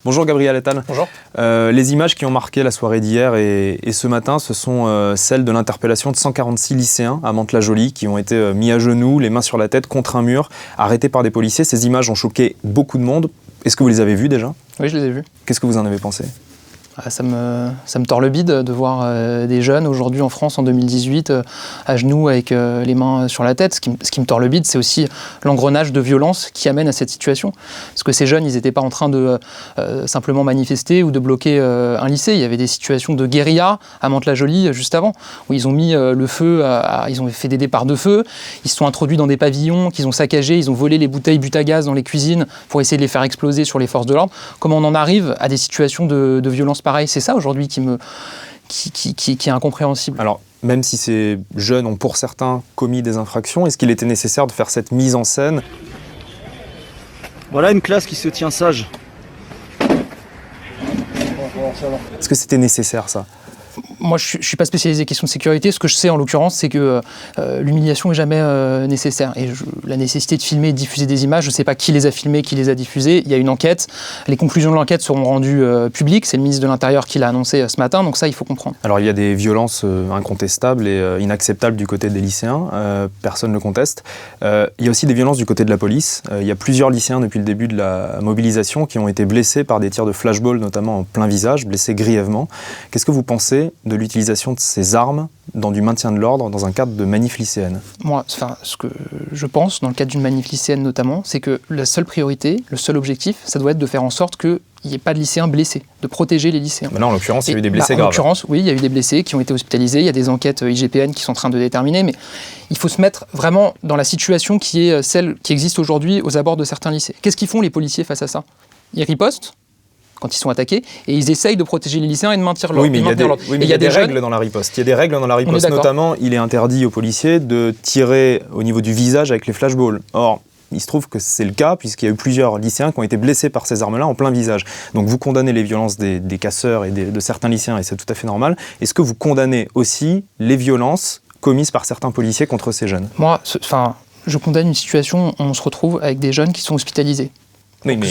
Bonjour Gabriel Attal. Bonjour. Les images qui ont marqué la soirée d'hier et ce matin, ce sont celles de l'interpellation de 146 lycéens à Mantes-la-Jolie qui ont été mis à genoux, les mains sur la tête, contre un mur, arrêtés par des policiers. Ces images ont choqué beaucoup de monde. Est-ce que vous les avez vues déjà ? Oui, je les ai vues. Qu'est-ce que vous en avez pensé ? Ça me tord le bide de voir des jeunes aujourd'hui en France en 2018 à genoux avec les mains sur la tête. Ce qui me tord le bide, c'est aussi l'engrenage de violence qui amène à cette situation. Parce que ces jeunes, ils n'étaient pas en train de simplement manifester ou de bloquer un lycée. Il y avait des situations de guérilla à Mantes-la-Jolie juste avant, où ils ont mis le feu, ils ont fait des départs de feu, ils se sont introduits dans des pavillons qu'ils ont saccagés, ils ont volé les bouteilles but à gaz dans les cuisines pour essayer de les faire exploser sur les forces de l'ordre. Comment on en arrive à des situations de violence pareil, c'est ça aujourd'hui qui est incompréhensible. Alors, même si ces jeunes ont pour certains commis des infractions, est-ce qu'il était nécessaire de faire cette mise en scène ? Voilà une classe qui se tient sage. Est-ce que c'était nécessaire ça ? Moi, je ne suis pas spécialisé question de sécurité. Ce que je sais, en l'occurrence, c'est que l'humiliation n'est jamais nécessaire. Et la nécessité de filmer et de diffuser des images, je ne sais pas qui les a filmées, qui les a diffusées. Il y a une enquête. Les conclusions de l'enquête seront rendues publiques. C'est le ministre de l'Intérieur qui l'a annoncé ce matin. Donc ça, il faut comprendre. Alors, il y a des violences incontestables et inacceptables du côté des lycéens. Personne ne le conteste. Il y a aussi des violences du côté de la police. Il y a plusieurs lycéens, depuis le début de la mobilisation, qui ont été blessés par des tirs de flashball, notamment en plein visage, blessés grièvement. Qu'est-ce que vous pensez de l'utilisation de ces armes dans du maintien de l'ordre dans un cadre de manif lycéenne ? Moi, ce que je pense, dans le cadre d'une manif lycéenne notamment, c'est que la seule priorité, le seul objectif, ça doit être de faire en sorte qu'il n'y ait pas de lycéens blessés, de protéger les lycéens. Mais là, en l'occurrence, il y a eu des blessés graves. En l'occurrence, oui, il y a eu des blessés qui ont été hospitalisés, il y a des enquêtes IGPN qui sont en train de déterminer, mais il faut se mettre vraiment dans la situation qui est celle qui existe aujourd'hui aux abords de certains lycées. Qu'est-ce qu'ils font les policiers face à ça ? Ils ripostent quand ils sont attaqués, et ils essayent de protéger les lycéens et de maintenir l'ordre. Oui, mais il y a des règles dans la riposte. Il y a des règles dans la riposte, notamment, il est interdit aux policiers de tirer au niveau du visage avec les flashballs. Or, il se trouve que c'est le cas, puisqu'il y a eu plusieurs lycéens qui ont été blessés par ces armes-là en plein visage. Donc vous condamnez les violences des casseurs et de certains lycéens, et c'est tout à fait normal. Est-ce que vous condamnez aussi les violences commises par certains policiers contre ces jeunes ? Moi, je condamne une situation où on se retrouve avec des jeunes qui sont hospitalisés. Oui, mais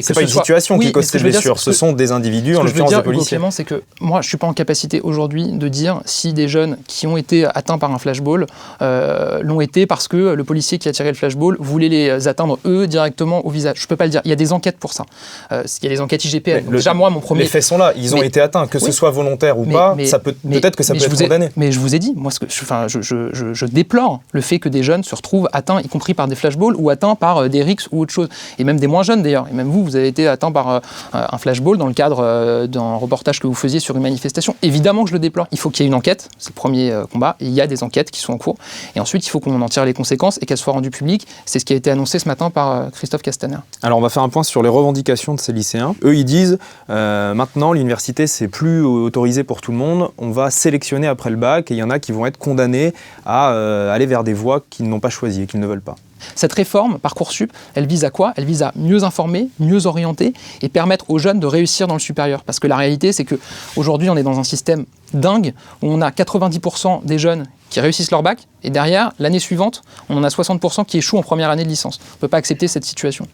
c'est pas une situation qui cause ces blessures, ce sont des individus, en l'occurrence des policiers. C'est que moi, je ne suis pas en capacité aujourd'hui de dire si des jeunes qui ont été atteints par un flashball l'ont été parce que le policier qui a tiré le flashball voulait les atteindre eux directement au visage. Je ne peux pas le dire. Il y a des enquêtes pour ça. Il y a les enquêtes IGPN. Déjà, moi, mon premier... Les faits sont là. Ils ont été atteints, que ce soit volontaire ou pas. Peut-être que ça peut être condamné. Mais je vous ai dit, moi, je déplore le fait que des jeunes se retrouvent atteints, y compris par des flashballs ou atteints par des rixes ou autre chose. Et même des moins jeunes d'ailleurs, et même vous avez été atteint par un flashball dans le cadre d'un reportage que vous faisiez sur une manifestation. Évidemment que je le déplore. Il faut qu'il y ait une enquête, c'est le premier combat, et il y a des enquêtes qui sont en cours. Et ensuite, il faut qu'on en tire les conséquences et qu'elles soient rendues publiques. C'est ce qui a été annoncé ce matin par Christophe Castaner. Alors on va faire un point sur les revendications de ces lycéens. Eux, ils disent, maintenant l'université c'est plus autorisé pour tout le monde, on va sélectionner après le bac, et il y en a qui vont être condamnés à aller vers des voies qu'ils n'ont pas choisies et qu'ils ne veulent pas. Cette réforme, Parcoursup, elle vise à quoi ? Elle vise à mieux informer, mieux orienter et permettre aux jeunes de réussir dans le supérieur. Parce que la réalité, c'est qu'aujourd'hui, on est dans un système dingue où on a 90% des jeunes qui réussissent leur bac et derrière, l'année suivante, on en a 60% qui échouent en première année de licence. On ne peut pas accepter cette situation.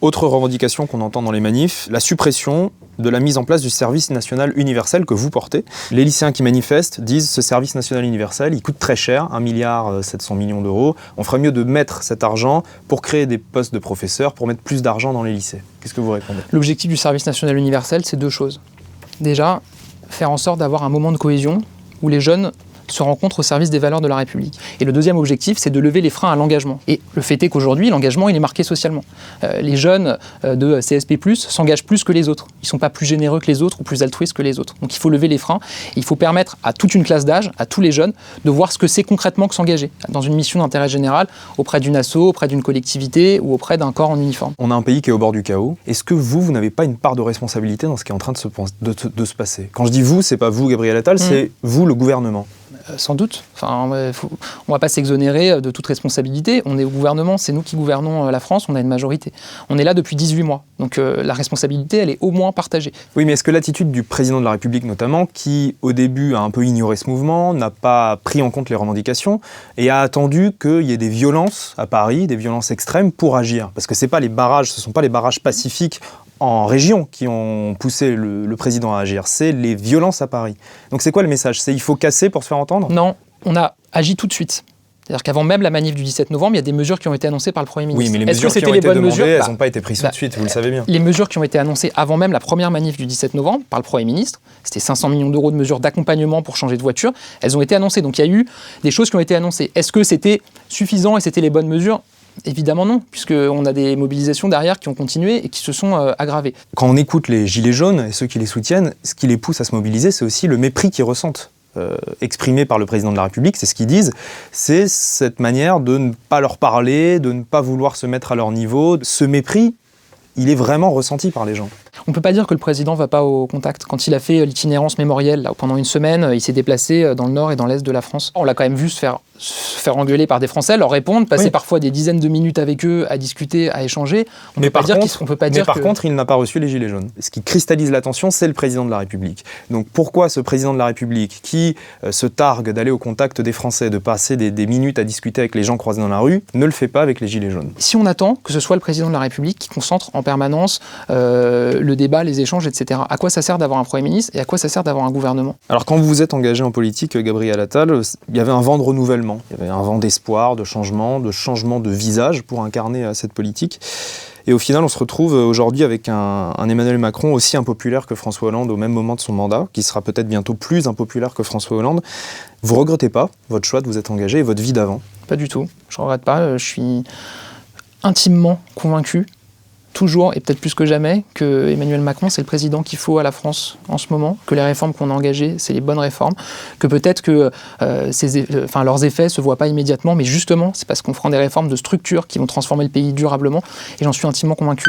Autre revendication qu'on entend dans les manifs, la suppression de la mise en place du service national universel que vous portez. Les lycéens qui manifestent disent ce service national universel, il coûte très cher, 1,7 milliard d'euros. On ferait mieux de mettre cet argent pour créer des postes de professeurs, pour mettre plus d'argent dans les lycées. Qu'est-ce que vous répondez ? L'objectif du service national universel, c'est deux choses. Déjà, faire en sorte d'avoir un moment de cohésion où les jeunes se rencontrent au service des valeurs de la République. Et le deuxième objectif, c'est de lever les freins à l'engagement. Et le fait est qu'aujourd'hui, l'engagement, il est marqué socialement. Les jeunes de CSP+, s'engagent plus que les autres. Ils ne sont pas plus généreux que les autres ou plus altruistes que les autres. Donc il faut lever les freins. Et il faut permettre à toute une classe d'âge, à tous les jeunes, de voir ce que c'est concrètement que s'engager dans une mission d'intérêt général auprès d'une asso, auprès d'une collectivité ou auprès d'un corps en uniforme. On a un pays qui est au bord du chaos. Est-ce que vous n'avez pas une part de responsabilité dans ce qui est en train de se passer ? Quand je dis vous, c'est pas vous, Gabriel Attal, c'est vous, le gouvernement. Sans doute. Enfin, on ne va pas s'exonérer de toute responsabilité. On est au gouvernement, c'est nous qui gouvernons la France, on a une majorité. On est là depuis 18 mois. Donc la responsabilité, elle est au moins partagée. Oui, mais est-ce que l'attitude du président de la République notamment, qui au début a un peu ignoré ce mouvement, n'a pas pris en compte les revendications et a attendu qu'il y ait des violences à Paris, des violences extrêmes pour agir ? Parce que ce ne sont pas les barrages pacifiques en région qui ont poussé le président à agir, c'est les violences à Paris. Donc c'est quoi le message? C'est il faut casser pour se faire entendre? Non, on a agi tout de suite. C'est-à-dire qu'avant même la manif du 17 novembre, il y a des mesures qui ont été annoncées par le Premier ministre. Oui, mais les mesures qui ont été demandées, elles n'ont pas été prises tout de suite, vous le savez bien. Les mesures qui ont été annoncées avant même la première manif du 17 novembre par le Premier ministre, c'était 500 millions d'euros de mesures d'accompagnement pour changer de voiture, elles ont été annoncées. Donc il y a eu des choses qui ont été annoncées. Est-ce que c'était suffisant et c'était les bonnes mesures? Évidemment non, puisqu'on a des mobilisations derrière qui ont continué et qui se sont aggravées. Quand on écoute les Gilets jaunes et ceux qui les soutiennent, ce qui les pousse à se mobiliser, c'est aussi le mépris qu'ils ressentent. Exprimé par le président de la République, c'est ce qu'ils disent, c'est cette manière de ne pas leur parler, de ne pas vouloir se mettre à leur niveau. Ce mépris, il est vraiment ressenti par les gens. On ne peut pas dire que le président ne va pas au contact. Quand il a fait l'itinérance mémorielle, là, pendant une semaine, il s'est déplacé dans le nord et dans l'est de la France. On l'a quand même vu se faire engueuler par des Français, leur répondre, passer parfois des dizaines de minutes avec eux, à discuter, à échanger. Mais par contre, il n'a pas reçu les Gilets jaunes. Ce qui cristallise l'attention, c'est le président de la République. Donc pourquoi ce président de la République, qui se targue d'aller au contact des Français, de passer des minutes à discuter avec les gens croisés dans la rue, ne le fait pas avec les Gilets jaunes? Si on attend que ce soit le président de la République qui concentre en permanence le débat, les échanges, etc., à quoi ça sert d'avoir un Premier ministre et à quoi ça sert d'avoir un gouvernement? Alors quand vous vous êtes engagé en politique, Gabriel Attal, il y avait un vent de renouvellement. Il y avait un vent d'espoir, de changement de visage pour incarner cette politique. Et au final, on se retrouve aujourd'hui avec un Emmanuel Macron aussi impopulaire que François Hollande au même moment de son mandat, qui sera peut-être bientôt plus impopulaire que François Hollande. Vous ne regrettez pas votre choix de vous être engagé et votre vie d'avant? Pas du tout. Je ne regrette pas. Je suis intimement convaincu, toujours et peut-être plus que jamais, que Emmanuel Macron, c'est le président qu'il faut à la France en ce moment, que les réformes qu'on a engagées, c'est les bonnes réformes, que peut-être que leurs effets ne se voient pas immédiatement, mais justement, c'est parce qu'on fera des réformes de structure qui vont transformer le pays durablement, et j'en suis intimement convaincu.